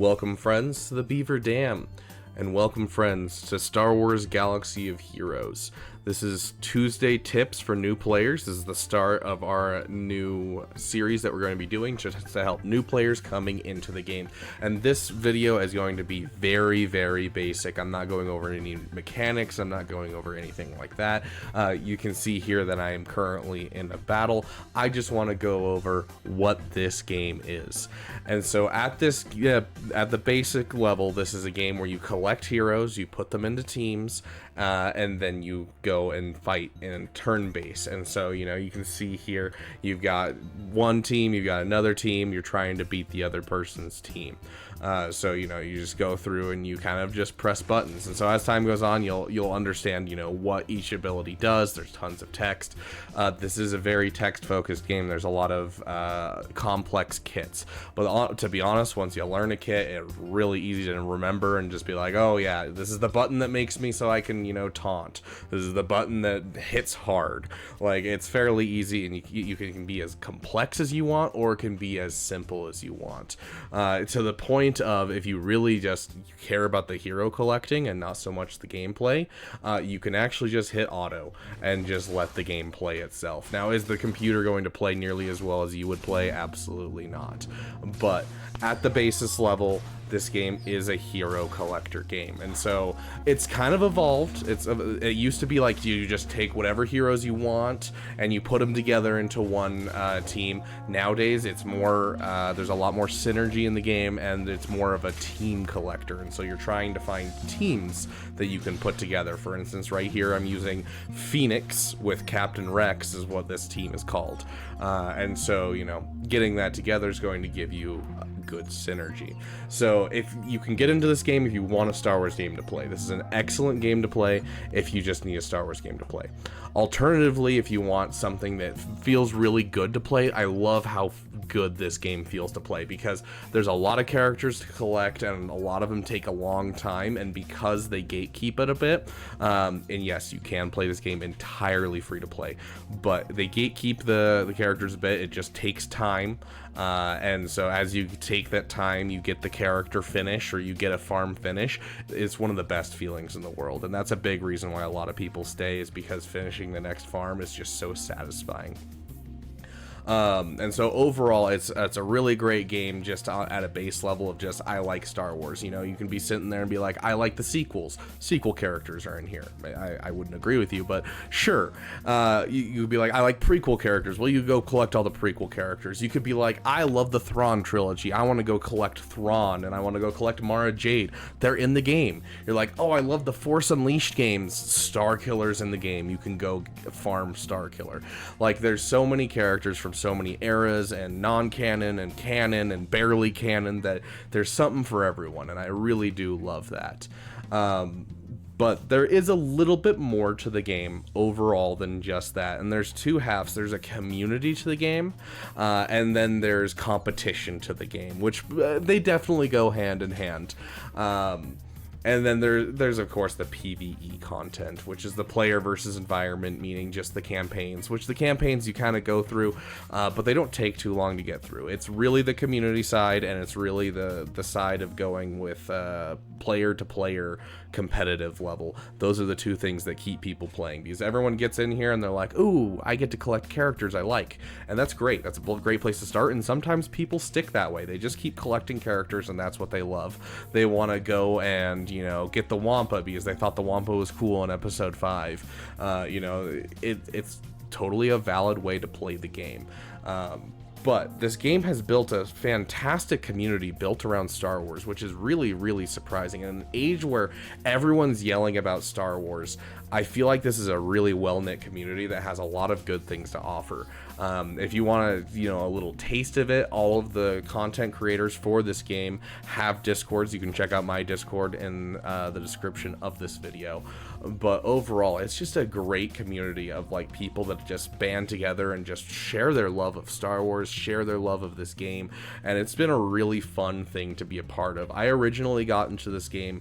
Welcome friends to the Beaver Dam, and welcome friends to Star Wars Galaxy of Heroes. This is Tuesday Tips for new players. This is the start of our new series that we're going to be doing just to help new players coming into the game. And this video is going to be very, very basic. I'm not going over any mechanics. I'm not going over anything like that. You can see here that I am currently in a battle. I just want to go over what this game is. And so at the basic level, this is a game where you collect heroes, you put them into teams, and then you go and fight in turn base. And so, you can see here, you've got one team, you've got another team, you're trying to beat the other person's team. So, you just go through and you kind of just press buttons. And so as time goes on, you'll understand, what each ability does. There's tons of text. This is a very text-focused game. There's a lot of complex kits. But to be honest, once you learn a kit, it's really easy to remember and just be like, oh yeah, this is the button that makes me so I can, taunt. This is the button that hits hard. Like, it's fairly easy, and you can be as complex as you want, or it can be as simple as you want. To the point of, if you really just care about the hero collecting and not so much the gameplay, you can actually just hit auto and just let the game play itself. Now, is the computer going to play nearly as well as you would play? Absolutely not. But at the basis level, this game is a hero collector game, and so it's kind of evolved. It used to be like you just take whatever heroes you want and you put them together into one team. Nowadays, it's more there's a lot more synergy in the game, and it's more of a team collector. And so you're trying to find teams that you can put together. For instance, right here, I'm using Phoenix with Captain Rex is what this team is called, and so getting that together is going to give you good synergy. So if you can get into this game if you want a Star Wars game to play, this is an excellent game to play if you just need a Star Wars game to play. Alternatively, if you want something that feels really good to play, I love how good this game feels to play, because there's a lot of characters to collect and a lot of them take a long time, and because they gatekeep it a bit, and yes, you can play this game entirely free to play, but they gatekeep the characters a bit. It just takes time, and so as you take that time, you get the character finish, or you get a farm finish. It's one of the best feelings in the world, and that's a big reason why a lot of people stay, is because finishing the next farm is just so satisfying. And so overall, it's a really great game just at a base level of just, I like Star Wars. You can be sitting there and be like, I like the sequels. Sequel characters are in here. I wouldn't agree with you, but sure. You'd be like, I like prequel characters. Well, you go collect all the prequel characters. You could be like, I love the Thrawn trilogy. I want to go collect Thrawn, and I want to go collect Mara Jade. They're in the game. You're like, oh, I love the Force Unleashed games. Star Killer's in the game. You can go farm Star Killer. Like, there's so many characters from so many eras, and non-canon and canon and barely canon, that there's something for everyone, and I really do love that. But there is a little bit more to the game overall than just that, and there's two halves. There's a community to the game, and then there's competition to the game, which they definitely go hand in hand. And then there's of course the PvE content, which is the player versus environment, meaning just the campaigns, which the campaigns you kind of go through, but they don't take too long to get through. It's really the community side, and it's really the side of going with player to player competitive level. Those are the two things that keep people playing, because everyone gets in here and they're like, ooh, I get to collect characters I like, and that's great. That's a great place to start, and sometimes people stick that way. They just keep collecting characters, and that's what they love. They want to go and get the Wampa because they thought the Wampa was cool in episode 5. It's totally a valid way to play the game. But this game has built a fantastic community built around Star Wars, which is really, really surprising. In an age where everyone's yelling about Star Wars, I feel like this is a really well-knit community that has a lot of good things to offer. If you want a little taste of it, all of the content creators for this game have Discords. You can check out my Discord in the description of this video. But overall, it's just a great community of people that just band together and just share their love of Star Wars, share their love of this game, and it's been a really fun thing to be a part of. I originally got into this game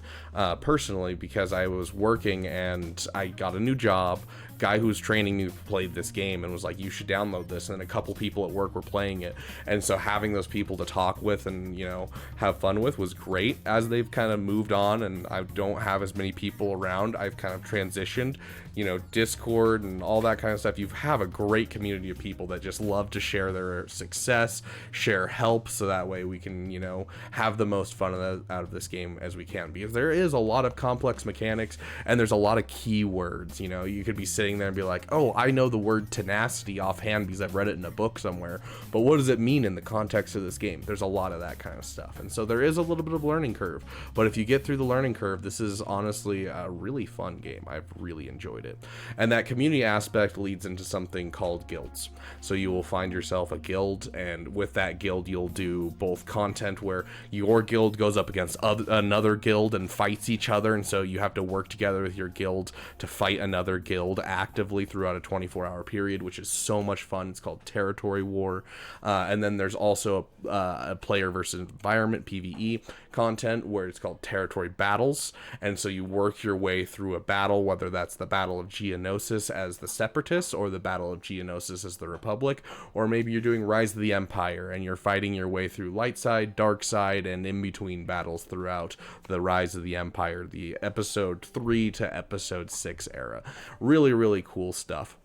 personally because I was working and I got a new job, guy who was training me played this game and was like, you should download this, and a couple people at work were playing it, and so having those people to talk with and, you know, have fun with was great. As they've kind of moved on and I don't have as many people around, I've kind of transitioned, you know, Discord and all that kind of stuff. You have a great community of people that just love to share their success, share help, so that way we can, you know, have the most fun out of this game as we can, because there is a lot of complex mechanics and there's a lot of keywords. You know, you could be sitting there and be like, oh, I know the word tenacity offhand because I've read it in a book somewhere, but what does it mean in the context of this game? There's a lot of that kind of stuff, and so there is a little bit of learning curve, but if you get through the learning curve, this is honestly a really fun game. I've really enjoyed it. And that community aspect leads into something called guilds. So you will find yourself a guild, and with that guild you'll do both content where your guild goes up against another guild and fights each other, and so you have to work together with your guild to fight another guild actively throughout a 24-hour period, which is so much fun. It's called Territory War. And then there's also a player versus environment PvE content where it's called Territory Battles, and so you work your way through a battle, whether that's the Battle of Geonosis as the Separatists or the Battle of Geonosis as the Republic, or maybe you're doing Rise of the Empire and you're fighting your way through light side, dark side, and in between battles throughout the Rise of the Empire, the episode 3 to episode 6 era. Really, really cool stuff.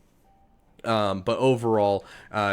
But overall,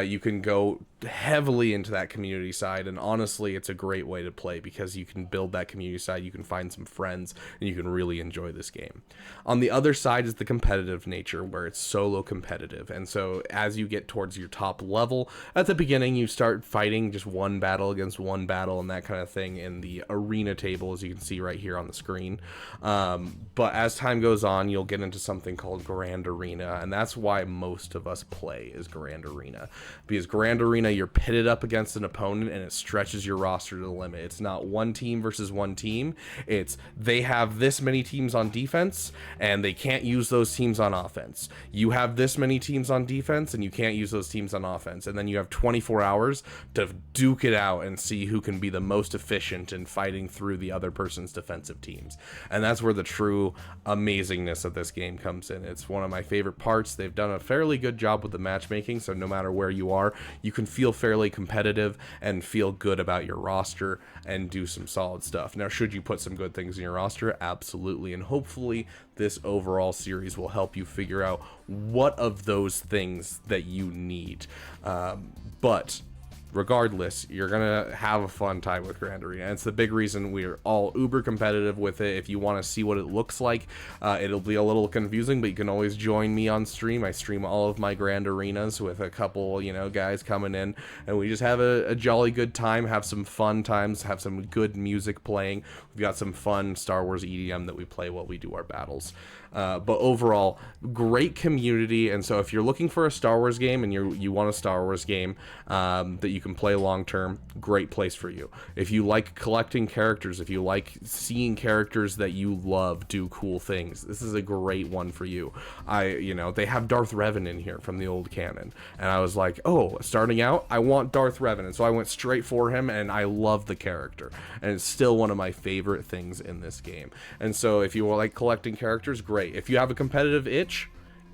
you can go heavily into that community side, and honestly it's a great way to play because you can build that community side, you can find some friends, and you can really enjoy this game. On the other side is the competitive nature, where it's solo competitive, and so as you get towards your top level, at the beginning you start fighting just one battle against one battle and that kind of thing in the arena table, as you can see right here on the screen. But as time goes on, you'll get into something called Grand Arena, and that's why most of us play is Grand Arena, because Grand Arena, you're pitted up against an opponent and it stretches your roster to the limit. It's not one team versus one team. It's they have this many teams on defense and they can't use those teams on offense. You have this many teams on defense and you can't use those teams on offense. And then you have 24 hours to duke it out and see who can be the most efficient in fighting through the other person's defensive teams. And that's where the true amazingness of this game comes in. It's one of my favorite parts. They've done a fairly good job with the matchmaking, so no matter where you are, you can feel fairly competitive and feel good about your roster and do some solid stuff. Now, should you put some good things in your roster? Absolutely. And hopefully this overall series will help you figure out what of those things that you need. But regardless, you're gonna have a fun time with Grand Arena. And it's the big reason we're all uber competitive with it. If you want to see what it looks like, it'll be a little confusing, but you can always join me on stream. I stream all of my Grand Arenas with a couple, you know, guys coming in, and we just have a jolly good time, have some fun times, have some good music playing. We've got some fun Star Wars EDM that we play while we do our battles. But overall, great community. And so if you're looking for a Star Wars game and you want a Star Wars game that you can play long term, great place for you. If you like collecting characters, if you like seeing characters that you love do cool things, this is a great one for you. They have Darth Revan in here from the old canon, and I was like, oh, starting out, I want Darth Revan, and so I went straight for him, and I love the character, and it's still one of my favorite things in this game. And so if you like collecting characters, great. If you have a competitive itch,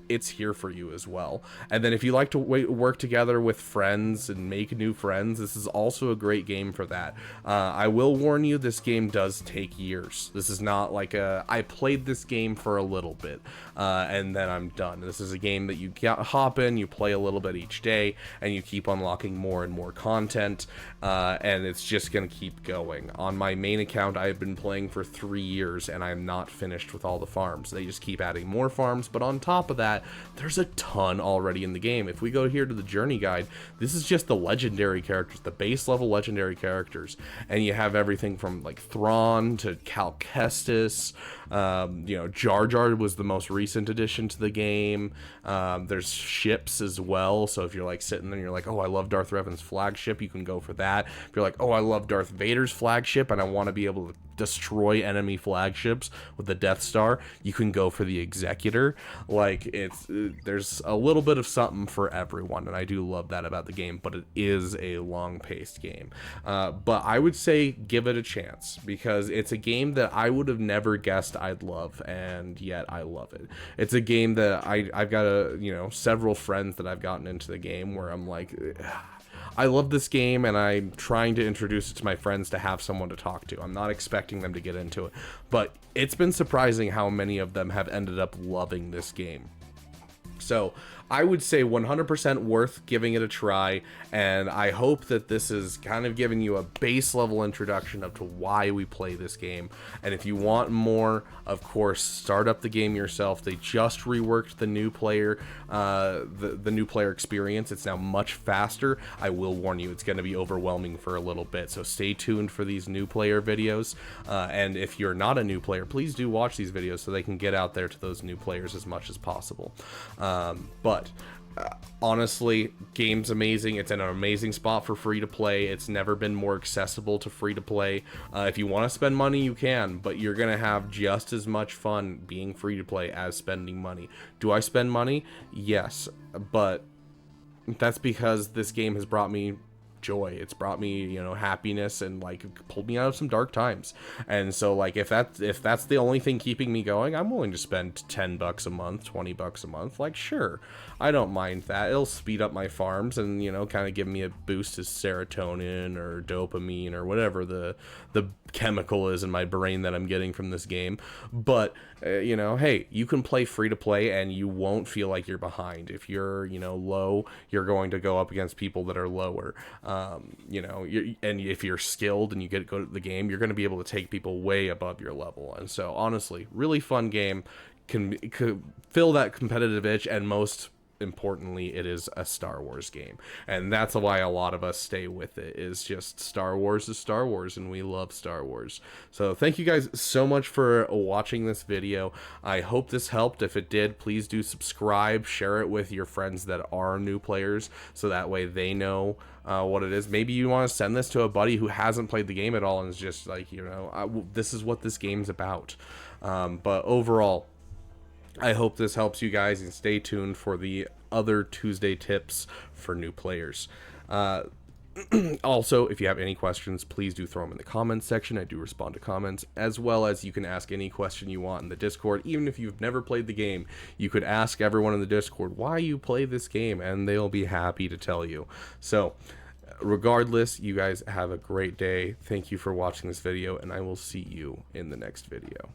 it's here for you as well. And then if you like to work together with friends and make new friends, this is also a great game for that. I will warn you, this game does take years. This is not like I played this game for a little bit and then I'm done. This is a game that you hop in, you play a little bit each day, and you keep unlocking more and more content, and it's just gonna keep going. On my main account, I've been playing for 3 years and I'm not finished with all the farms. They just keep adding more farms, but on top of that, there's a ton already in the game. If we go here to the journey guide, this is just the legendary characters, the base level legendary characters, and you have everything from like Thrawn to Cal Kestis. Jar Jar was the most recent addition to the game. There's ships as well, so if you're like sitting there and you're like, oh, I love Darth Revan's flagship, you can go for that. If you're like, oh, I love Darth Vader's flagship and I want to be able to destroy enemy flagships with the Death Star, you can go for the Executor. Like, there's a little bit of something for everyone, and I do love that about the game, but it is a long-paced game. But I would say give it a chance, because it's a game that I would have never guessed I'd love, and yet I love it. It's a game that I've got several friends that I've gotten into the game where I'm like, I love this game, and I'm trying to introduce it to my friends to have someone to talk to. I'm not expecting them to get into it, but it's been surprising how many of them have ended up loving this game. So I would say 100% worth giving it a try, and I hope that this is kind of giving you a base level introduction of to why we play this game. And if you want more, of course, start up the game yourself. They just reworked the new player, the new player experience. It's now much faster. I will warn you, it's going to be overwhelming for a little bit, so stay tuned for these new player videos. And if you're not a new player, please do watch these videos so they can get out there to those new players as much as possible. But honestly, game's amazing. It's in an amazing spot for free to play. It's never been more accessible to free to play. If you want to spend money, you can, but you're gonna have just as much fun being free to play as spending money. Do I spend money? Yes, but that's because this game has brought me joy. It's brought me, happiness, and like pulled me out of some dark times. And so, like, if that's the only thing keeping me going, I'm willing to spend $10 a month, $20 a month. Like, sure, I don't mind that. It'll speed up my farms and, kind of give me a boost to serotonin or dopamine or whatever the chemical is in my brain that I'm getting from this game. But hey, you can play free to play and you won't feel like you're behind. If you're low, you're going to go up against people that are lower. And if you're skilled and you go to the game, you're going to be able to take people way above your level. And so honestly, really fun game, can fill that competitive itch, and most importantly, it is a Star Wars game, and that's why a lot of us stay with it. Is just Star Wars is Star Wars, and we love Star Wars. So thank you guys so much for watching this video. I hope this helped. If it did, please do subscribe, share it with your friends that are new players, so that way they know what it is. Maybe you want to send this to a buddy who hasn't played the game at all and is just like, this is what this game's about. But overall, I hope this helps you guys, and stay tuned for the other Tuesday tips for new players. Also, if you have any questions, please do throw them in the comments section. I do respond to comments, as well as you can ask any question you want in the Discord. Even if you've never played the game, you could ask everyone in the Discord why you play this game, and they'll be happy to tell you. So regardless, you guys have a great day. Thank you for watching this video, and I will see you in the next video.